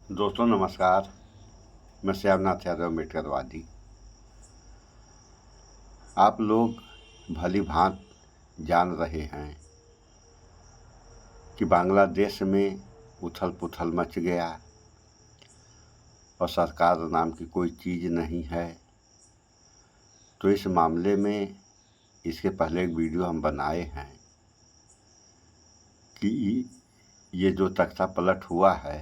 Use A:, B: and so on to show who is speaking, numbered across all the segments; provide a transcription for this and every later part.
A: दोस्तों नमस्कार। मैं श्यामनाथ यादव अम्बेडकरवादी। आप लोग भली भांत जान रहे हैं कि बांग्लादेश में उथल पुथल मच गया और सरकार नाम की कोई चीज़ नहीं है। तो इस मामले में इसके पहले एक वीडियो हम बनाए हैं कि ये जो तख्ता पलट हुआ है,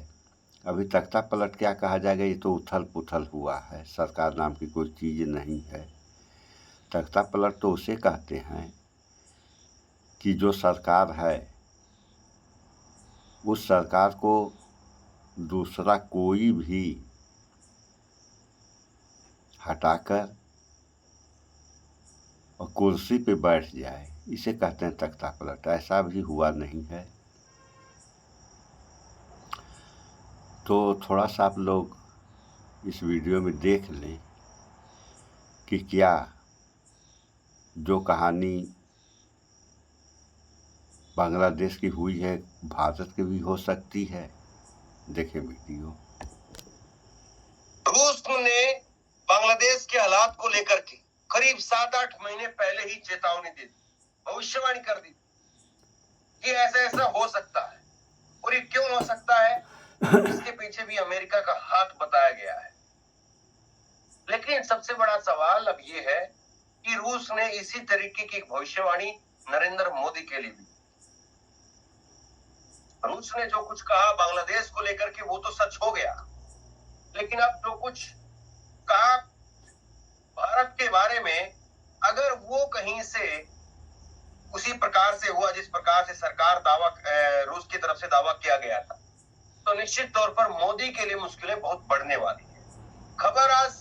A: अभी तख्ता पलट क्या कहा जाएगा, ये तो उथल पुथल हुआ है। सरकार नाम की कोई चीज़ नहीं है। तख्ता पलट तो उसे कहते हैं कि जो सरकार है उस सरकार को दूसरा कोई भी हटाकर और कुर्सी पे बैठ जाए, इसे कहते हैं तख्ता पलट। ऐसा भी हुआ नहीं है। तो थोड़ा सा आप लोग इस वीडियो में देख लें कि क्या जो कहानी बांग्लादेश की हुई है भारत की भी हो सकती है। देखें वीडियो।
B: रूस ने बांग्लादेश के हालात को लेकर के करीब 7-8 महीने पहले ही चेतावनी दे दी, भविष्यवाणी कर दी कि ऐसा ऐसा हो सकता है। और ये क्यों हो सकता है, इसके पीछे भी अमेरिका का हाथ बताया गया है। लेकिन सबसे बड़ा सवाल अब ये है कि रूस ने इसी तरीके की भविष्यवाणी नरेंद्र मोदी के लिए भी। रूस ने जो कुछ कहा बांग्लादेश को लेकर के वो तो सच हो गया, लेकिन अब जो कुछ कहा भारत के बारे में, अगर वो कहीं से उसी प्रकार से हुआ जिस प्रकार से सरकार दावा रूस की तरफ से दावा किया गया था, तो निश्चित तौर पर मोदी के लिए मुश्किलें बहुत बढ़ने वाली है। खबर आज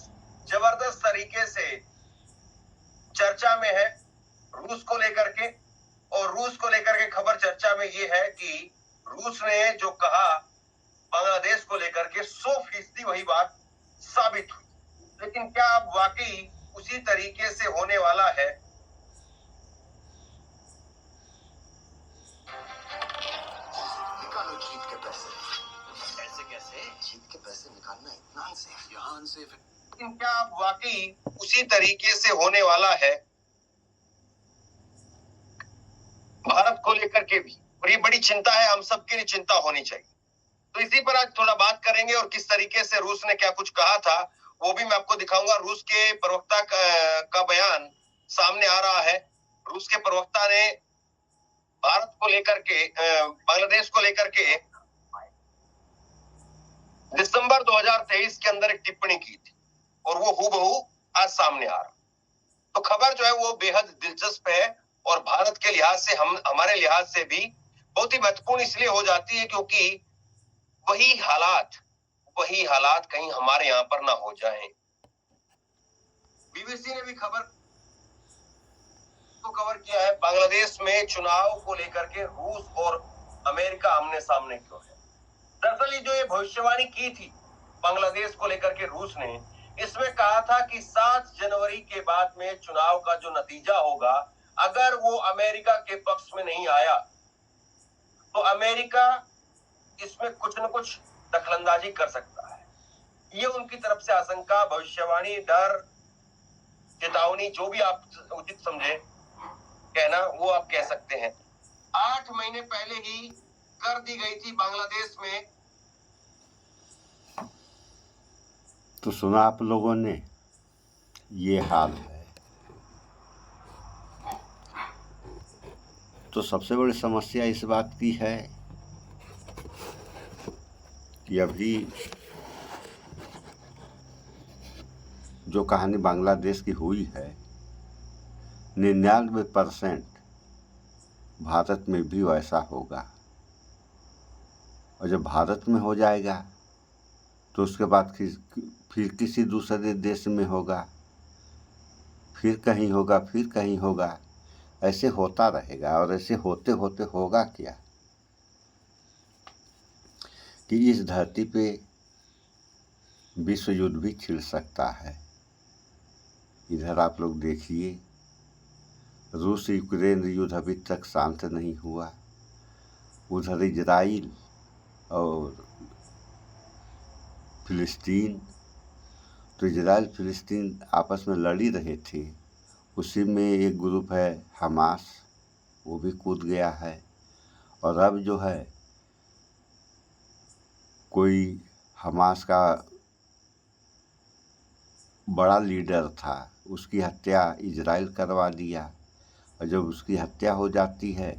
B: जबरदस्त तरीके से चर्चा में है रूस को लेकर के, और रूस को लेकर के खबर चर्चा में ये है कि रूस ने जो कहा बांग्लादेश को लेकर के 100% वही बात साबित हुई। लेकिन क्या अब वाकई उसी तरीके से होने वाला है? निकालो जीत के पैसे। ऐसे कैसे? जीत के पैसे निकालना इतना अनसेफ, यहाँ अनसेफ है। लेकिन क्या अब वाकई उसी तरीके से होने वाला है भारत को लेकर के भी? और ये बड़ी चिंता है, हम सबके लिए चिंता होनी चाहिए। तो इसी पर आज थोड़ा बात करेंगे और किस तरीके से रूस ने क्या कुछ कहा था वो भी मैं आपको दिखाऊंगा। रूस के प्रवक्ता का बयान सामने आ रहा है। रूस के प्रवक्ता ने भारत को लेकर के, बांग्लादेश को लेकर के दिसंबर 2023 के अंदर एक टिप्पणी की थी और वो हूबहू आज सामने आ रहा। तो खबर जो है वो बेहद दिलचस्प है और भारत के लिहाज से, हमारे लिहाज से भी बहुत ही महत्वपूर्ण इसलिए हो जाती है क्योंकि वही हालात कहीं हमारे यहाँ पर ना हो जाएं। बीबीसी ने भी खबर को कवर किया है, बांग्लादेश में चुनाव को लेकर के रूस और अमेरिका आमने सामने क्यों है। दरअसल ये जो ये भविष्यवाणी की थी बांग्लादेश को लेकर के रूस ने, इसमें कहा था कि 7 जनवरी के बाद में चुनाव का जो नतीजा होगा, अगर वो अमेरिका के पक्ष में नहीं आया तो अमेरिका इसमें कुछ न कुछ दखलंदाजी कर सकता है। ये उनकी तरफ से आशंका, भविष्यवाणी, डर, चेतावनी, जो भी आप उचित समझे कहना वो आप कह सकते हैं। 8 महीने पहले ही कर दी गई थी बांग्लादेश में।
A: तो सुना आप लोगों ने, ये हाल है। तो सबसे बड़ी समस्या इस बात की है कि अभी जो कहानी बांग्लादेश की हुई है, 99% भारत में भी वैसा होगा। और जब भारत में हो जाएगा तो उसके बाद फिर किसी दूसरे देश में होगा, फिर कहीं होगा, फिर कहीं होगा। ऐसे होता रहेगा। और ऐसे होते होते होगा क्या कि इस धरती पे विश्व युद्ध भी छिड़ सकता है। इधर आप लोग देखिए, रूस यूक्रेन युद्ध अभी तक शांत नहीं हुआ। उधर इजराइल और फिलिस्तीन, तो इजराइल फिलिस्तीन आपस में लड़ ही रहे थे। उसी में एक ग्रुप है हमास, वो भी कूद गया है। और अब जो है कोई हमास का बड़ा लीडर था, उसकी हत्या इजराइल करवा दिया। और जब उसकी हत्या हो जाती है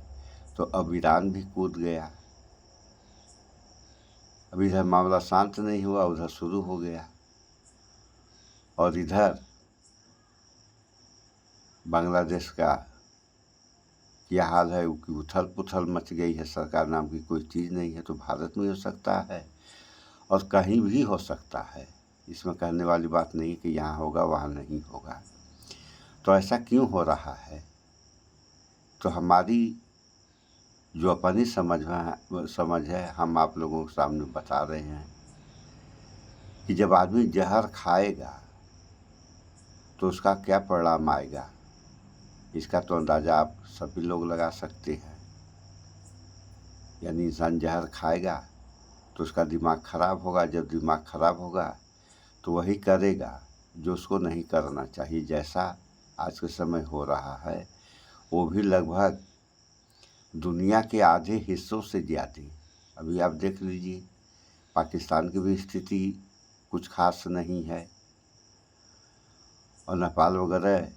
A: तो अब ईरान भी कूद गया। अब इधर मामला शांत नहीं हुआ, उधर शुरू हो गया। और इधर बांग्लादेश का क्या हाल है कि उथल पुथल मच गई है, सरकार नाम की कोई चीज़ नहीं है। तो भारत में हो सकता है और कहीं भी हो सकता है, इसमें कहने वाली बात नहीं कि यहाँ होगा वहाँ नहीं होगा। तो ऐसा क्यों हो रहा है? तो हमारी जो अपनी समझ है हम आप लोगों के सामने बता रहे हैं कि जब आदमी जहर खाएगा तो उसका क्या परिणाम आएगा, इसका तो अंदाज़ा आप सभी लोग लगा सकते हैं। यानी इंसान जहर खाएगा तो उसका दिमाग खराब होगा। जब दिमाग खराब होगा तो वही करेगा जो उसको नहीं करना चाहिए। जैसा आज के समय हो रहा है, वो भी लगभग दुनिया के आधे हिस्सों से ज़्यादा। अभी आप देख लीजिए, पाकिस्तान की भी स्थिति कुछ खास नहीं है और नेपाल वगैरह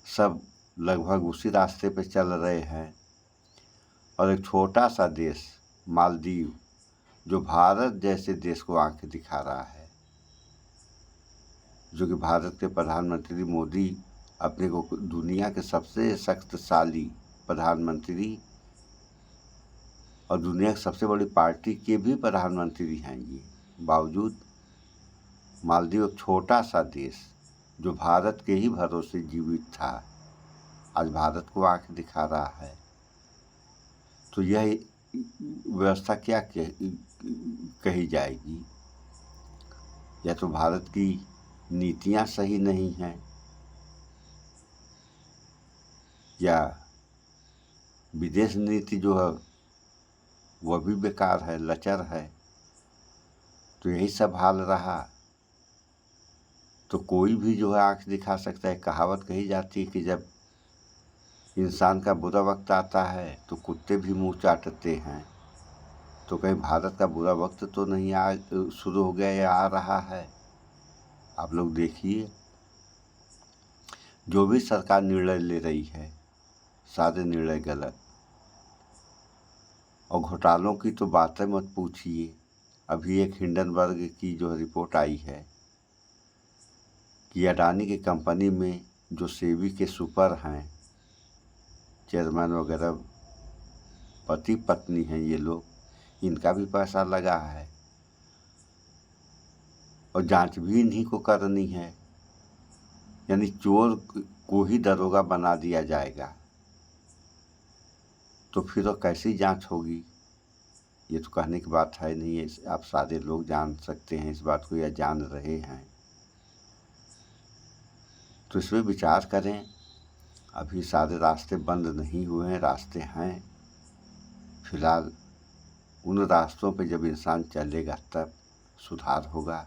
A: सब लगभग उसी रास्ते पे चल रहे हैं। और एक छोटा सा देश मालदीव, जो भारत जैसे देश को आंखें दिखा रहा है, जो कि भारत के प्रधानमंत्री मोदी अपने को दुनिया के सबसे शक्तिशाली प्रधानमंत्री और दुनिया की सबसे बड़ी पार्टी के भी प्रधानमंत्री हैं ये, बावजूद मालदीव एक छोटा सा देश जो भारत के ही भरोसे जीवित था, आज भारत को आंखें दिखा रहा है। तो यह व्यवस्था क्या कही जाएगी? या तो भारत की नीतियां सही नहीं हैं, या विदेश नीति जो है वह भी बेकार है, लचर है। तो यही सब हाल रहा तो कोई भी जो है आंख दिखा सकता है। कहावत कही जाती है कि जब इंसान का बुरा वक्त आता है तो कुत्ते भी मुंह चाटते हैं। तो कहीं भारत का बुरा वक्त तो नहीं शुरू हो गया या आ रहा है? आप लोग देखिए, जो भी सरकार निर्णय ले रही है सारे निर्णय गलत। और घोटालों की तो बातें मत पूछिए। अभी एक हिंडनबर्ग की जो रिपोर्ट आई है कि अडानी की कंपनी में जो सेबी के सुपर हैं, चेयरमैन वगैरह, पति पत्नी हैं ये लोग, इनका भी पैसा लगा है और जांच भी इन्हीं को करनी है। यानी चोर को ही दरोगा बना दिया जाएगा, तो फिर वो कैसी जांच होगी? ये तो कहने की बात है नहीं है। आप सारे लोग जान सकते हैं इस बात को या जान रहे हैं। तो इसमें विचार करें। अभी सारे रास्ते बंद नहीं हुए हैं, रास्ते हैं। फिलहाल उन रास्तों पे जब इंसान चलेगा तब सुधार होगा।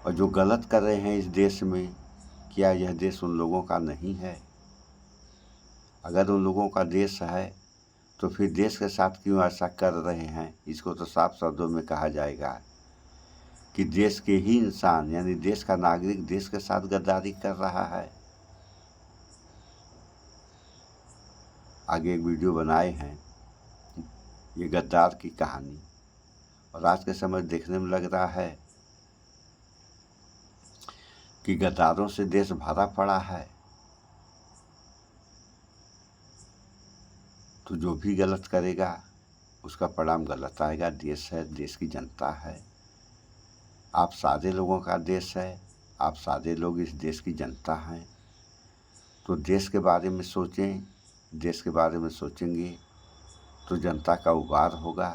A: और जो गलत कर रहे हैं इस देश में, क्या यह देश उन लोगों का नहीं है? अगर उन लोगों का देश है तो फिर देश के साथ क्यों ऐसा कर रहे हैं? इसको तो साफ शब्दों में कहा जाएगा कि देश के ही इंसान यानी देश का नागरिक देश के साथ गद्दारी कर रहा है। आगे एक वीडियो बनाए हैं ये गद्दार की कहानी, और आज के समय देखने में लग रहा है कि गद्दारों से देश भरा पड़ा है। तो जो भी गलत करेगा उसका परिणाम गलत आएगा। देश है, देश की जनता है, आप सारे लोगों का देश है, आप सारे लोग इस देश की जनता हैं। तो देश के बारे में सोचें। देश के बारे में सोचेंगे तो जनता का उबार होगा।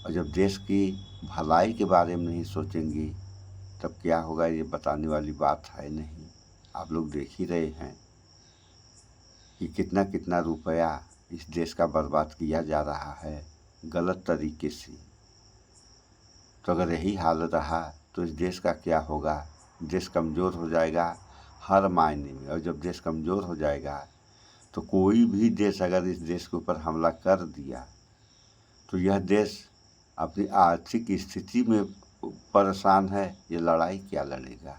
A: और जब देश की भलाई के बारे में नहीं सोचेंगे तब क्या होगा, ये बताने वाली बात है नहीं। आप लोग देख ही रहे हैं कि कितना कितना रुपया इस देश का बर्बाद किया जा रहा है। गलत तरीके से। तो अगर यही हाल रहा तो इस देश का क्या होगा? देश कमज़ोर हो जाएगा हर मायने में। और जब देश कमज़ोर हो जाएगा तो कोई भी देश अगर इस देश के ऊपर हमला कर दिया तो यह देश अपनी आर्थिक स्थिति में परेशान है, ये लड़ाई क्या लड़ेगा?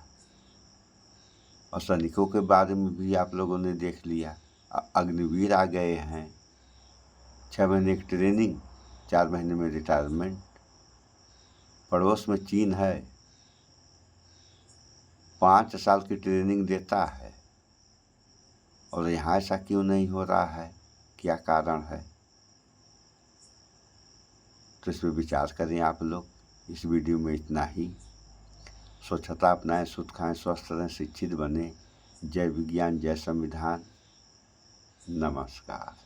A: और सैनिकों के बारे में भी आप लोगों ने देख लिया, अग्निवीर आ गए हैं, 6 महीने की ट्रेनिंग, 4 महीने में रिटायरमेंट। पड़ोस में चीन है, 5 साल की ट्रेनिंग देता है, और यहाँ ऐसा क्यों नहीं हो रहा है? क्या कारण है? तो इस पर विचार करें आप लोग। इस वीडियो में इतना ही। स्वच्छता अपनाएं, शुद्ध खाएं, स्वस्थ रहें, शिक्षित बने। जय विज्ञान, जय संविधान। नमस्कार।